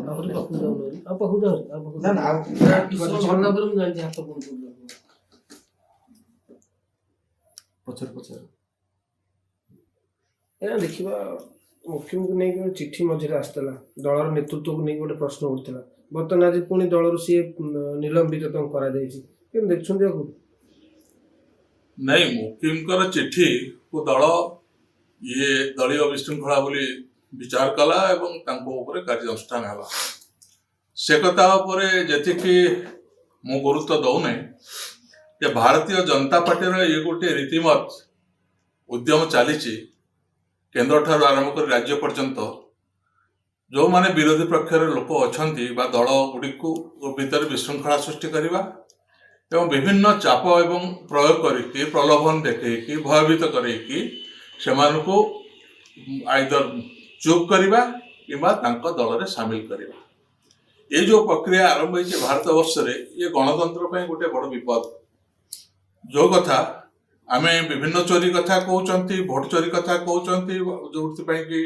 ଆହୁରି ପାଖକୁ ଯାଉନାହାନ୍ତି ଆଉ ପାଖକୁ ଯାଉନି ଆଉ ପାଖକୁ ନା ନା ଆଉ ଝରଣା ପରେ ମୁଁ ଜାଣିଛି ହାତ କୋଉଠି କୋଉଠି ପଛରେ ପଛରେ ଏହା ଦେଖିବା ମୁଖ୍ୟମନ୍ତ୍ରୀଙ୍କୁ ନେଇକି ଗୋଟେ ଚିଠି ମଝିରେ ଆସିଥିଲା ଦଳର ନେତୃତ୍ୱକୁ ନେଇକି ଗୋଟେ ପ୍ରଶ୍ନ ଉଠିଥିଲା ବର୍ତ୍ତମାନ ଆଜି ପୁଣି ଦଳରୁ ସିଏ ନିଲମ୍ବିତ ତାଙ୍କୁ କରାଯାଇଛି କେମିତି ଦେଖୁଛନ୍ତି ଆକୁ ନାଇଁ ମୁକିମଙ୍କର ଚିଠି କୁ ଦଳ ଇଏ ଦଳୀୟ ବିଶୃଙ୍ଖଳା ବୋଲି ବିଚାର କଲା ଏବଂ ତାଙ୍କ ଉପରେ କାର୍ଯ୍ୟାନୁଷ୍ଠାନ ହେଲା ସେ କଥା ଉପରେ ଯେତିକି ମୁଁ ଗୁରୁତ୍ୱ ଦଉନାହିଁ ଯେ ଭାରତୀୟ ଜନତା ପାର୍ଟିର ଇଏ ଗୋଟିଏ ରୀତିମତ ଉଦ୍ୟମ ଚାଲିଛି କେନ୍ଦ୍ରଠାରୁ ଆରମ୍ଭ କରି ରାଜ୍ୟ ପର୍ଯ୍ୟନ୍ତ ଯେଉଁମାନେ ବିରୋଧୀ ପକ୍ଷରେ ଲୋକ ଅଛନ୍ତି ବା ଦଳ ଗୁଡ଼ିକୁ ଭିତରେ ବିଶୃଙ୍ଖଳା ସୃଷ୍ଟି କରିବା ଏବଂ ବିଭିନ୍ନ ଚାପ ଏବଂ ପ୍ରୟୋଗ କରିକି ପ୍ରଲୋଭନ ଦେଖେଇକି ଭୟଭୀତ କରେଇକି ସେମାନଙ୍କୁ ଆଇଦର ଚୁପ୍ କରିବା କିମ୍ବା ତାଙ୍କ ଦଳରେ ସାମିଲ କରିବା ଏ ଯେଉଁ ପ୍ରକ୍ରିୟା ଆରମ୍ଭ ହେଇଛି ଭାରତ ବର୍ଷରେ ଇଏ ଗଣତନ୍ତ୍ର ପାଇଁ ଗୋଟେ ବଡ଼ ବିପଦ ଯେଉଁ କଥା ଆମେ ବିଭିନ୍ନ ଚୋରି କଥା କହୁଛନ୍ତି ଭୋଟ ଚୋରି କଥା କହୁଛନ୍ତି ଯେଉଁଥିପାଇଁ କି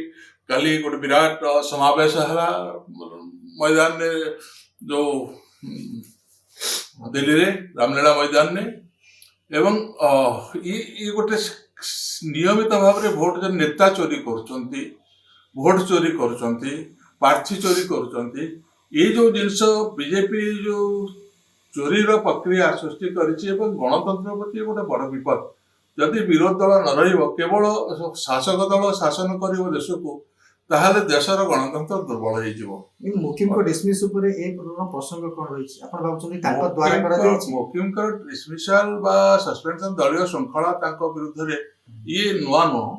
କାଲି ଗୋଟେ ବିରାଟ ସମାବେଶ ହେଲା ମଇଦାନରେ ଯେଉଁ ଦିଲ୍ଲୀରେ ରାମଲୀଳା ମଇଦାନରେ ଏବଂ ଇଏ ଗୋଟେ ନିୟମିତ ଭାବରେ ଭୋଟ ନେତା ଚୋରି କରୁଛନ୍ତି ଭୋଟ ଚୋରି କରୁଛନ୍ତି ପ୍ରାର୍ଥୀ ଚୋରି କରୁଛନ୍ତି ଏଇ ଯେଉଁ ଜିନିଷ ବିଜେପି ଯେଉଁ ଚୋରିର ପ୍ରକ୍ରିୟା ସୃଷ୍ଟି କରିଛି ଏବଂ ଗଣତନ୍ତ୍ର ପ୍ରତି ଗୋଟେ ବଡ଼ ବିପଦ ଯଦି ବିରୋଧୀ ଦଳ ନ ରହିବ କେବଳ ଶାସକ ଦଳ ଶାସନ କରିବ ଦେଶକୁ ତାହେଲେ ଦେଶର ଗଣତନ୍ତ୍ର ଦୁର୍ବଳ ହେଇଯିବ ମୁକିମଙ୍କ ଡିସମିସ୍ ଉପରେ ଏ ପ୍ରସଙ୍ଗ କ'ଣ ରହିଛି ଆପଣ ଭାବୁଛନ୍ତି ତାଙ୍କ ଦ୍ୱାରା କରାଯାଇଛି ମୁକିମଙ୍କର ଡିସମିସାଲ ବା ସସ୍ପେନସନ ଦଳୀୟ ଶୃଙ୍ଖଳା ତାଙ୍କ ବିରୁଦ୍ଧରେ ଇଏ ନୂଆ ନୁହଁ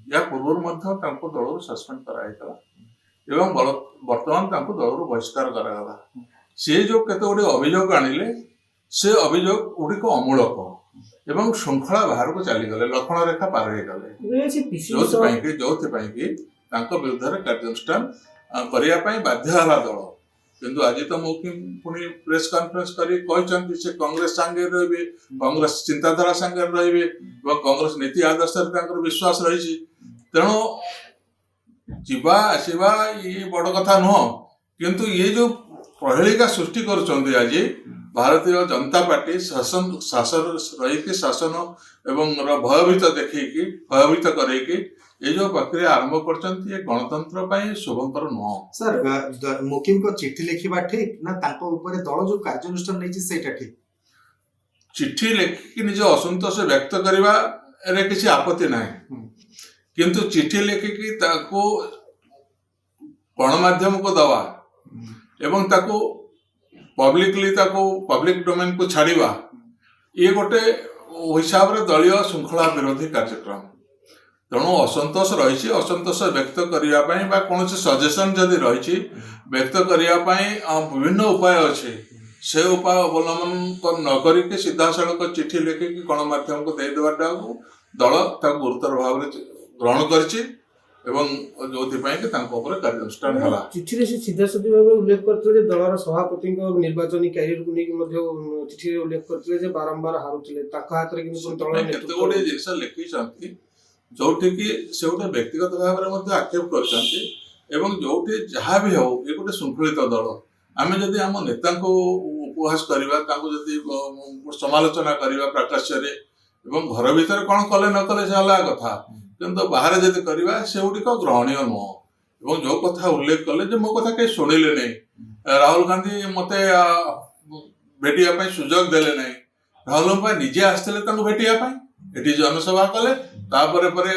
ଏହା ପୂର୍ବରୁ ମଧ୍ୟ ତାଙ୍କୁ ଦଳରୁ ସସ୍ପେଣ୍ଡ କରାଯାଇଥିଲା ଏବଂ ବର୍ତ୍ତମାନ ତାଙ୍କୁ ଦଳରୁ ବହିଷ୍କାର କରାଗଲା ସେ ଯେଉଁ କେତେ ଗୁଡ଼ିଏ ଅଭିଯୋଗ ଆଣିଲେ ସେ ଅଭିଯୋଗ ଗୁଡ଼ିକ ଅମୂଳକ ଏବଂ ଶୃଙ୍ଖଳା ବାହାରକୁ ଚାଲିଗଲେ ଲକ୍ଷ୍ମଣ ରେଖା ପାର ହେଇଗଲେ ଯୋଉଥିପାଇଁ କି ତାଙ୍କ ବିରୁଦ୍ଧରେ କାର୍ଯ୍ୟାନୁଷ୍ଠାନ କରିବା ପାଇଁ ବାଧ୍ୟ ହେଲା ଦଳ କିନ୍ତୁ ଆଜି ତ ମୁକିମ ପୁଣି ପ୍ରେସ୍ କନଫରେନ୍ସ କରି କହିଛନ୍ତି ସେ କଂଗ୍ରେସ ସାଙ୍ଗରେ ରହିବେ କଂଗ୍ରେସ ଚିନ୍ତାଧାରା ସାଙ୍ଗରେ ରହିବେ ଏବଂ କଂଗ୍ରେସ ନୀତି ଆଦର୍ଶରେ ତାଙ୍କର ବିଶ୍ୱାସ ରହିଛି ତେଣୁ ଯିବା ଆସିବା ଇଏ ବଡ଼ କଥା ନୁହଁ କିନ୍ତୁ ଇଏ ଯେଉଁ ପ୍ରହେଳିକା ସୃଷ୍ଟି କରୁଛନ୍ତି ଆଜି ଭାରତୀୟ ଜନତା ପାର୍ଟି ଶାସନ ରହିକି ଶାସନ ଏବଂ ଭୟଭୀତ ଦେଖେଇକି ଭୟଭୀତ କରେଇକି এই যে প্রক্রিয়া আরম্ভ করছেন এ গণতন্ত্র পাই শুভঙ্কর নুহ স্যার মুকিমଙ୍କ চিঠি লেখিবা ঠিক না তাଙ୍କ উপরে দଳ ଯୋଉ କାର୍ଯ୍ୟାନୁଷ୍ଠାନ ନେଇଛି ସେଇଟା ঠিক চিঠি লেখিকি নিজ অসন্তোষ ব্যক্ত করিবারে কিছু আপত্তি নাই কিন্তু চিঠি লেখিকি তাকে গণমাধ্যমକୁ দেওয়া এবং তাকে পব্লিক ডোমেন কু ছাড়িবা ইয়ে গোটে হিসাବରେ ଦଳୀୟ ଶୃଙ୍ଖଳା ବିରୋଧୀ କାର୍ଯ୍ୟକ୍ରମ ତେଣୁ ଅସନ୍ତୋଷ ରହିଛି ଅସନ୍ତୋଷ ବ୍ୟକ୍ତ କରିବା ପାଇଁ ବା କୌଣସି ସଜେସନ୍ ଯଦି ରହିଛି ବ୍ୟକ୍ତ କରିବା ପାଇଁ ବିଭିନ୍ନ ଉପାୟ ଅଛି ସେ ଉପାୟ ଅବଲମ୍ବନ ନ କରିକି ସିଧାସଳଖ ଚିଠି ଲେଖିକି ଗଣମାଧ୍ୟମକୁ ଦେଇଦେବାଟାକୁ ଦଳ ତାକୁ ଗୁରୁତର ଭାବରେ ଗ୍ରହଣ କରିଛି ଏବଂ ଯୋଉଥିପାଇଁ କି ତାଙ୍କ ଉପରେ କାର୍ଯ୍ୟାନୁଷ୍ଠାନ ହେଲା ଚିଠିରେ ସେ ସିଧାସଳଖ ଭାବେ ଉଲ୍ଲେଖ କରିଥିଲେ ଯେ ଦଳର ସଭାପତିଙ୍କ ନିର୍ବାଚନୀ କ୍ୟାରିୟରକୁ ନେଇକି ମଧ୍ୟ ଚିଠିରେ ଉଲ୍ଲେଖ କରିଥିଲେ ଯେ ବାରମ୍ବାର ହାରୁଥିଲେ ତାଙ୍କ ହାତରେ କିନ୍ତୁ ଦଳ କେତେ ଗୁଡ଼ିଏ ଜିନିଷ ଲେଖିଛନ୍ତି ଯୋଉଠିକି ସେ ଗୋଟେ ବ୍ୟକ୍ତିଗତ ଭାବରେ ମଧ୍ୟ ଆକ୍ଷେପ କରିଛନ୍ତି ଏବଂ ଯୋଉଠି ଯାହା ବି ହଉ ଏ ଗୋଟେ ଶୃଙ୍ଖଳିତ ଦଳ ଆମେ ଯଦି ଆମ ନେତାଙ୍କୁ ଉପହାସ କରିବା ତାଙ୍କୁ ଯଦି ସମାଲୋଚନା କରିବା ପ୍ରାକାଶ୍ୟରେ ଏବଂ ଘର ଭିତରେ କ'ଣ କଲେ ନ କଲେ ସେ ଅଲଗା କଥା କିନ୍ତୁ ବାହାରେ ଯଦି କରିବା ସେଗୁଡ଼ିକ ଗ୍ରହଣୀୟ ନୁହଁ ଏବଂ ଯୋଉ କଥା ଉଲ୍ଲେଖ କଲେ ଯେ ମୋ କଥା କେହି ଶୁଣିଲେ ନାହିଁ ରାହୁଲ ଗାନ୍ଧୀ ମତେ ଭେଟିବା ପାଇଁ ସୁଯୋଗ ଦେଲେ ନାହିଁ ରାହୁଲ ଗାନ୍ଧୀ ନିଜେ ଆସିଥିଲେ ତାଙ୍କୁ ଭେଟିବା ପାଇଁ ଏଠି ଜନସଭା କଲେ ତାପରେ ପରେ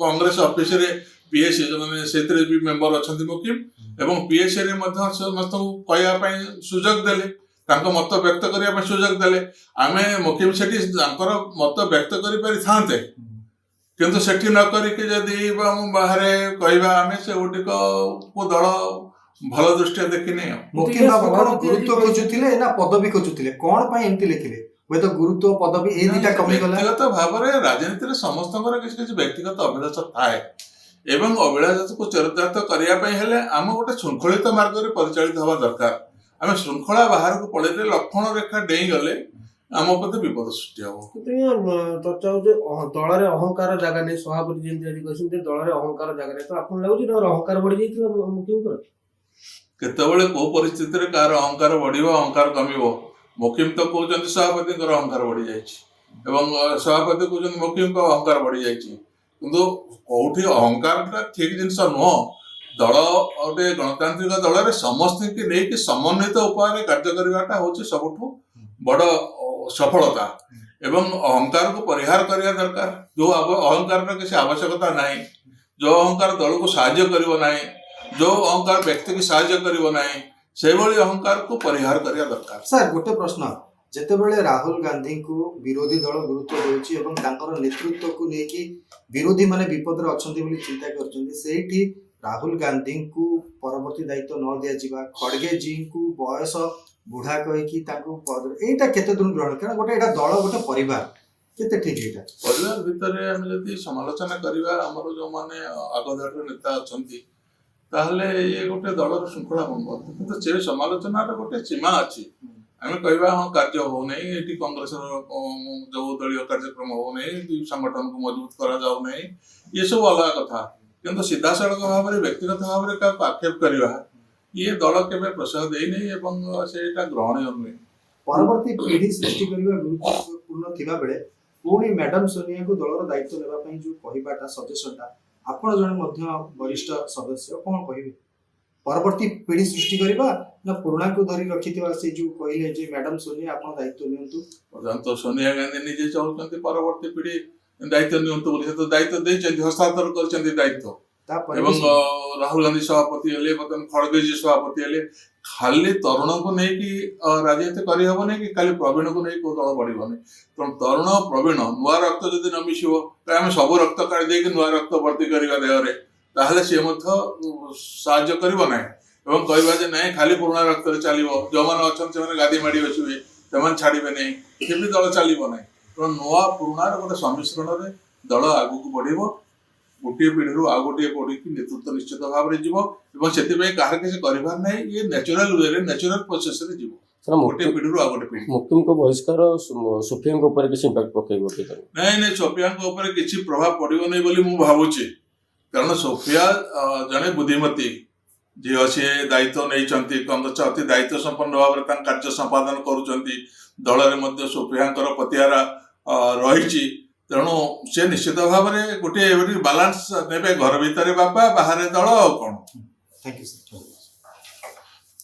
କଂଗ୍ରେସ ଅଫିସରେ ପିଏସି ମାନେ ସେଥିରେ ବି ମେମ୍ବର ଅଛନ୍ତି ମୁକିମ ଏବଂ ପିଏସିରେ ମଧ୍ୟ ସମସ୍ତଙ୍କୁ କହିବା ପାଇଁ ସୁଯୋଗ ଦେଲେ ତାଙ୍କ ମତ ବ୍ୟକ୍ତ କରିବା ପାଇଁ ସୁଯୋଗ ଦେଲେ ଆମେ ମୁକିମ ସେଠି ତାଙ୍କର ମତ ବ୍ୟକ୍ତ କରିପାରିଥାନ୍ତେ କିନ୍ତୁ ସେଠି ନ କରିକି ଯଦି ବାହାରେ କହିବା ଆମେ ସେଗୁଡ଼ିକକୁ ଦଳ ଭଲ ଦୃଷ୍ଟିରେ ଦେଖିନି ମୁକିମ ବାବୁ କ'ଣ ଗୁରୁତ୍ୱ ଖୋଜୁଥିଲେ ନା ପଦବୀ ଖୋଜୁଥିଲେ କ'ଣ ପାଇଁ ଏମିତି ଲେଖିଲେ ହୁଏତ ଗୁରୁତ୍ୱ ପଦବୀ ଏଇ ଦିଟା କମିଗଲା ବ୍ୟକ୍ତିଗତ ଭାବରେ ରାଜନୀତିରେ ସମସ୍ତଙ୍କର କିଛି କିଛି ବ୍ୟକ୍ତିଗତ ଅଭିଳାଷ ଥାଏ ଏବଂ ଅଭିଳାଷକୁ ଚରିତାର୍ଥ କରିବା ପାଇଁ ହେଲେ ଆମେ ଗୋଟେ ଶୃଙ୍ଖଳିତ ମାର୍ଗରେ ପରିଚାଳିତ ହେବା ଦରକାର ଆମେ ଶୃଙ୍ଖଳା ବାହାରକୁ ପଳେଇଲେ ଲକ୍ଷ୍ମଣ ରେଖା ଡେଇଁଗଲେ ଆମ ପ୍ରତି ବିପଦ ସୃଷ୍ଟି ହବ ଚର୍ଚ୍ଚା ହଉଛି ଦଳରେ ଅହଙ୍କାର ଜାଗା ନେଇ ସଭାପତି ଯେମିତି ଆଜି କହିଛନ୍ତି ଦଳରେ ଅହଙ୍କାର ଜାଗା ନେଇ ତ ଆପଣଙ୍କୁ ଲାଗୁଛି ତାଙ୍କର ଅହଙ୍କାର ବଢି ଯାଇଥିବ ମୁଖ୍ୟଙ୍କର କେତେବେଳେ କୋଉ ପରିସ୍ଥିତିରେ କାହାର ଅହଙ୍କାର ବଢିବ ଅହଙ୍କାର କମିବ। ମୋକିମ ତ କହୁଛନ୍ତି ସଭାପତିଙ୍କର ଅହଙ୍କାର ବଢି ଯାଇଛି ଏବଂ ସଭାପତି କହୁଛନ୍ତି ମୋକିମଙ୍କ ଅହଙ୍କାର ବଢି ଯାଇଛି, କିନ୍ତୁ କୋଉଠି ଅହଙ୍କାରଟା ଠିକ ଜିନିଷ ନୁହଁ। ଦଳ ଗୋଟେ ଗଣତାନ୍ତ୍ରିକ ଦଳରେ ସମସ୍ତଙ୍କୁ ନେଇକି ସମନ୍ୱିତ ଉପାୟରେ କାର୍ଯ୍ୟ କରିବାଟା ହଉଛି ସବୁଠୁ ବଡ ସଫଳତା ଏବଂ ଅହଙ୍କାରକୁ ପରିହାର କରିବା ଦରକାର। ଯୋଉ ଅହଙ୍କାରର କିଛି ଆବଶ୍ୟକତା ନାହିଁ, ଯୋଉ ଅହଙ୍କାର ଦଳକୁ ସାହାଯ୍ୟ କରିବ ନାହିଁ, ଯୋଉ ଅହଙ୍କାର ବ୍ୟକ୍ତିକୁ ସାହାଯ୍ୟ କରିବ ନାହିଁ, ସେଇଭଳି ଅହଙ୍କାରକୁ ପରିହାର କରିବା ଦରକାର। ସାର୍ ଗୋଟେ ପ୍ରଶ୍ନ, ଯେତେବେଳେ ରାହୁଲ ଗାନ୍ଧୀଙ୍କୁ ବିରୋଧୀ ଦଳ ଗୁରୁତ୍ୱ ଦେଉଛି ଏବଂ ତାଙ୍କର ନେତୃତ୍ୱକୁ ନେଇକି ବିରୋଧୀ ମାନେ ବିପଦରେ ଅଛନ୍ତି ବୋଲି ଚିନ୍ତା କରୁଛନ୍ତି, ସେଇଠି ରାହୁଲ ଗାନ୍ଧୀଙ୍କୁ ପରବର୍ତ୍ତୀ ଦାୟିତ୍ୱ ନ ଦିଆଯିବା, ଖଡଗେ ଜୀଙ୍କୁ ବୟସ ବୁଢା କହିକି ତାଙ୍କୁ ଏଇଟା କେତେ ଦୂର ଗ୍ରହଣ, କାରଣ ଗୋଟେ ଏଇଟା ଦଳ ଗୋଟେ ପରିବାର, କେତେ ଠିକ ଏଇଟା? ପରିବାର ଭିତରେ ଆମେ ଯଦି ସମାଲୋଚନା କରିବା ଆମର ଯୋଉମାନେ ଆଗଧାଡିର ନେତା ଅଛନ୍ତି, ତାହେଲେ ଇଏ ଗୋଟେ ଦଳର ଶୃଙ୍ଖଳା ଭଙ୍ଗ, କିନ୍ତୁ ସେ ସମାଲୋଚନାର ଗୋଟେ ସୀମା ଅଛି। ଆମେ କହିବା ହଁ କାର୍ଯ୍ୟ ହଉନାହିଁ, ଏଠି କଂଗ୍ରେସର ଯୋଉ ଦଳୀୟ କାର୍ଯ୍ୟକ୍ରମ ହଉନାହିଁ, ସଂଗଠନକୁ ମଜବୁତ କରାଯାଉନାହିଁ, ଏସବୁ ଅଲଗା କଥା। କିନ୍ତୁ ସିଧାସଳଖ ଭାବରେ ବ୍ୟକ୍ତିଗତ ଭାବରେ କାହାକୁ ଆକ୍ଷେପ କରିବା ଇଏ ଦଳ କେବେ ପ୍ରଶ୍ରୟ ଦେଇନି ଏବଂ ସେଇଟା ଗ୍ରହଣୀୟ ନୁହେଁ। ପରବର୍ତ୍ତୀ ପିଢି ସୃଷ୍ଟି କରିବା ଗୁରୁତ୍ୱପୂର୍ଣ୍ଣ ଥିବା ବେଳେ ପୁଣି ମ୍ୟାଡାମ ସୋନିଆଙ୍କୁ ଦଳର ଦାୟିତ୍ୱ ନେବା ପାଇଁ ଯୋଉ କହିବାଟା, ସଜେସନଟା, ଆପଣ ଜଣେ ମଧ୍ୟ ବରିଷ୍ଠ ସଦସ୍ୟ, କଣ କହିବେ? ପରବର୍ତ୍ତୀ ପିଢି ସୃଷ୍ଟି କରିବା ନା ପୁରୁଣାକୁ ଧରି ରଖିଥିବା, ସେ ଯୋଉ କହିଲେ ଯେ ମ୍ୟାଡାମ ସୋନିଆ ଆପଣ ଦାୟିତ୍ୱ ନିଅନ୍ତୁ? ବର୍ତ୍ତମାନ ତ ସୋନିଆ ଗାନ୍ଧୀ ନିଜେ ଚାହୁଁଛନ୍ତି ପରବର୍ତ୍ତୀ ପିଢି ଦାୟିତ୍ୱ ନିଅନ୍ତୁ ବୋଲି, ସେ ତ ଦାୟିତ୍ୱ ଦେଇଛନ୍ତି, ହସ୍ତାନ୍ତର କରିଛନ୍ତି ଦାୟିତ୍ୱ। ତାପରେ ଏବଂ ରାହୁଲ ଗାନ୍ଧୀ ସଭାପତି ହେଲେ, ବର୍ତ୍ତମାନ ଖଡଗେଜୀ ସଭାପତି ହେଲେ। ଖାଲି ତରୁଣକୁ ନେଇକି ରାଜନୀତି କରିହବନି କି ଖାଲି ପ୍ରବୀଣକୁ ନେଇ କୋଉ ଦଳ ବଢିବନି। ତେଣୁ ତରୁଣ ପ୍ରବୀଣ ନୂଆ ରକ୍ତ ଯଦି ନ ମିଶିବ, ଆମେ ସବୁ ରକ୍ତ କାଢି ଦେଇକି ନୂଆ ରକ୍ତ ଭର୍ତ୍ତି କରିବା ଦେହରେ, ତାହେଲେ ସିଏ ମଧ୍ୟ ସାହାଯ୍ୟ କରିବ ନାହିଁ ଏବଂ କହିବା ଯେ ନାଇଁ ଖାଲି ପୁରୁଣା ରକ୍ତରେ ଚାଲିବ, ଯୋଉମାନେ ଅଛନ୍ତି ସେମାନେ ଗାଦି ମାଡି ବସିବେ, ସେମାନେ ଛାଡିବେ ନାହିଁ, ସେମିତି ଦଳ ଚାଲିବ ନାହିଁ। ତେଣୁ ନୂଆ ପୁରୁଣାର ଗୋଟେ ସମ୍ମିଶ୍ରଣରେ ଦଳ ଆଗକୁ ବଢିବ। ଗୋଟିଏ ପିଢିରୁ ଆଉ ଗୋଟିଏ ପିଢିକି ନେତୃତ୍ୱ ନିଶ୍ଚିତ ଭାବରେ ଯିବ ଏବଂ ସେଥିପାଇଁ କାହାର କିଛି କରିବାର ନାହିଁ, ଇଏ ନ୍ୟାଚୁରାଲ ୱେରେ ନ୍ୟାଚୁରାଲ ପ୍ରୋସେସରେ ଯିବ, ଗୋଟିଏ ପିଢିରୁ ଆଉ ଗୋଟେ ପିଢି। ମୁକିମଙ୍କ ବହିଷ୍କାର ସୁଫିଆଙ୍କ ଉପରେ କିଛି ଇମ୍ପାକ୍ଟ ପକେଇବ କି? ନାଇଁ ସୋଫିଆଙ୍କ ଉପରେ କିଛି ପ୍ରଭାବ ପଡିବ ନାହିଁ ବୋଲି ମୁଁ ଭାବୁଛି, କାରଣ ସୋଫିଆ ଜଣେ ବୁଦ୍ଧିମତୀ ଝିଅ, ସିଏ ଦାୟିତ୍ୱ ନେଇଛନ୍ତି, କଂଗ୍ରେସ ଅତି ଦାୟିତ୍ୱ ସମ୍ପନ୍ନ ଭାବରେ ତାଙ୍କ କାର୍ଯ୍ୟ ସମ୍ପାଦନ କରୁଛନ୍ତି। ଦଳରେ ମଧ୍ୟ ସୋଫିଆଙ୍କର ପ୍ରତିହାର ରହିଛି, ତେଣୁ ସେ ନିଶ୍ଚିତ ଭାବରେ ଗୋଟିଏ ବାଲାନ୍ସ ନେବେ, ଘର ଭିତରେ ବାପା ବାହାରେ ଦଳ, ଆଉ କଣ। Thank you sir.